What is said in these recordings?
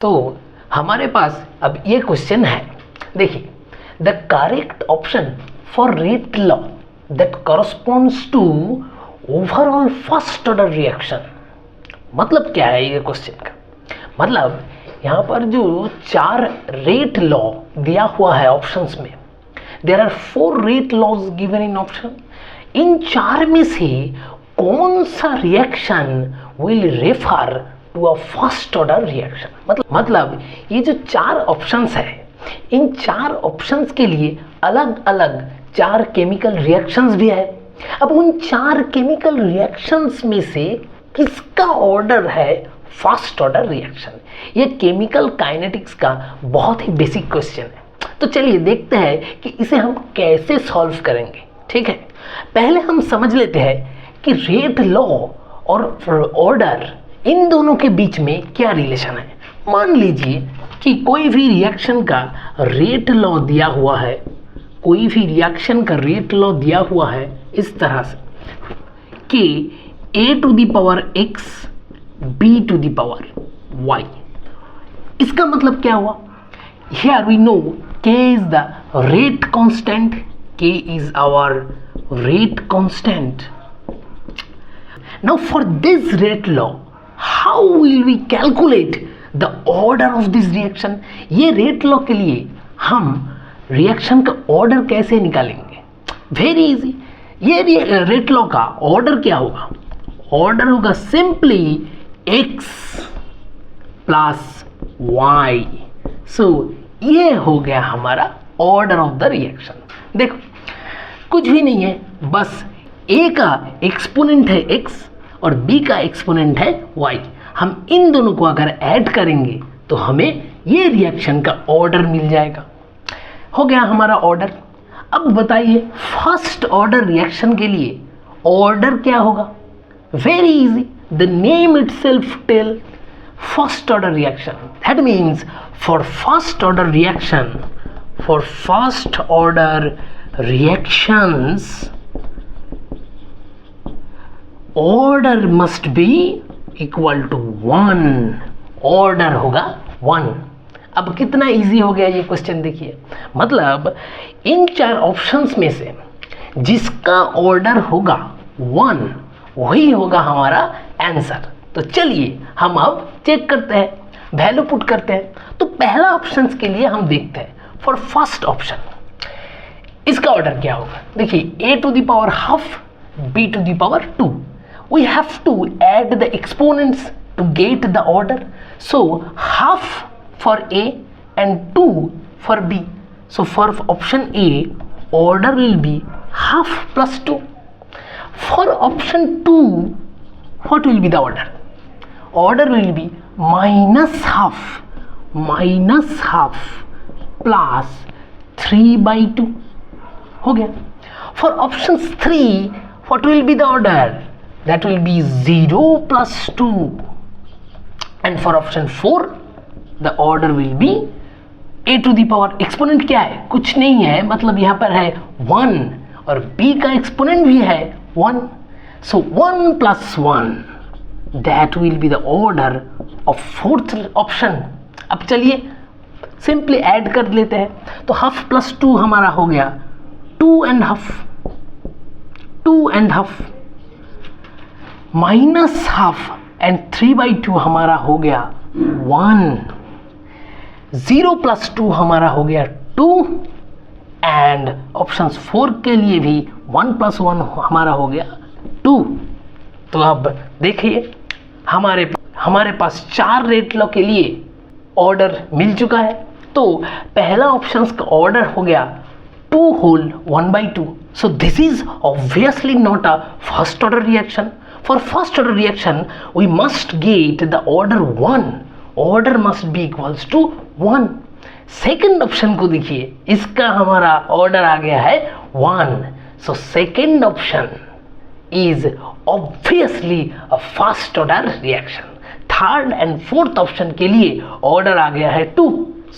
तो हमारे पास अब ये क्वेश्चन है, देखिए, the correct option for rate law that corresponds to overall first order reaction. मतलब क्या है ये क्वेश्चन का? मतलब यहाँ पर जो 4 रेट लॉ दिया हुआ है ऑप्शंस में, there are 4 rate laws given in option. इन 4 में से कौन सा reaction will refer to a first order reaction? मतलब ये जो 4 ऑप्शंस है, इन 4 ऑप्शंस के लिए अलग अलग 4 केमिकल रिएक्शंस भी है। अब उन 4 केमिकल रिएक्शंस में से किसका ऑर्डर है फर्स्ट ऑर्डर रिएक्शन? ये केमिकल काइनेटिक्स का बहुत ही बेसिक क्वेश्चन है। तो चलिए देखते हैं कि इसे हम कैसे सॉल्व करेंगे। ठीक है, पहले हम समझ लेते हैं कि रेट लॉ और ऑर्डर, इन दोनों के बीच में क्या रिलेशन है। मान लीजिए कि कोई भी रिएक्शन का रेट लॉ दिया हुआ है, कोई भी रिएक्शन का रेट लॉ दिया हुआ है इस तरह से कि a to the power x b to the power y। इसका मतलब क्या हुआ? Here we know k is the rate constant, k is our rate constant. Now for this rate law, how will we calculate the order of this reaction? ये rate law के लिए हम reaction का order कैसे निकालेंगे? Very easy. ये rate law का order क्या होगा? ऑर्डर होगा सिंपली x प्लस y। सो ये हो गया हमारा ऑर्डर ऑफ द रिएक्शन। देखो कुछ भी नहीं है, बस a का एक्सपोनेंट है x और b का एक्सपोनेंट है y। हम इन दोनों को अगर ऐड करेंगे तो हमें ये रिएक्शन का ऑर्डर मिल जाएगा। हो गया हमारा ऑर्डर। अब बताइए फर्स्ट ऑर्डर रिएक्शन के लिए ऑर्डर क्या होगा? Very easy, the name itself tell first order reaction. That means for first order reaction, for first order reactions order must be equal to 1। Order होगा 1। अब कितना इजी हो गया ये क्वेश्चन, देखिए। मतलब इन 4 ऑप्शंस में से जिसका ऑर्डर होगा 1 वही होगा हमारा आंसर। तो चलिए हम अब चेक करते हैं, वैल्यू पुट करते हैं। तो पहला ऑप्शंस के लिए हम देखते हैं फॉर फर्स्ट ऑप्शन, इसका ऑर्डर क्या होगा? देखिए a to the power half, b to the power 2। We have to add the exponents to get the order. So half for A and 2 for B. So for option A, order will be half plus 2. For option 2, what will be the order? Order will be minus half plus 3 by 2. हो गया। For option 3, what will be the order? That will be 0 plus 2. And for option 4, the order will be a to the power exponent क्या है? कुछ नहीं है, मतलब यहाँ पर है 1 और b का एक्सपोनेंट भी है 1। So 1 plus 1, that will be the order of fourth option। अब चलिए सिंपली ऐड कर लेते हैं। तो हाफ प्लस 2 हमारा हो गया 2.5 माइनस हाफ एंड 3/2 हमारा हो गया 1। 0 प्लस 2 हमारा हो गया 2 एंड ऑप्शन 4 के लिए भी 1 प्लस 1 हमारा हो गया 2। तो अब देखिए हमारे पास 4 रेट लॉ के लिए ऑर्डर मिल चुका है। तो पहला ऑप्शन का ऑर्डर हो गया 2 whole 1/2। So this is obviously not a first order reaction. For first order reaction we must get the order 1। Order must be equals to 1। Second option को देखिए, इसका हमारा ऑर्डर आ गया है 1। So second option is obviously a first order reaction. Third and fourth option के लिए order आ गया है 2।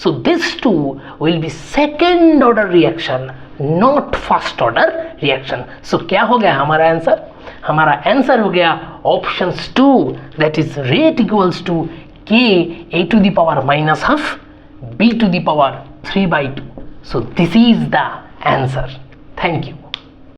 So this 2 will be second order reaction, not first order reaction. So क्या हो गया हमारा आंसर? हमारा आंसर हो गया option 2, that is rate equals to k a to the power minus half b to the power 3/2. So this is the answer. Thank you.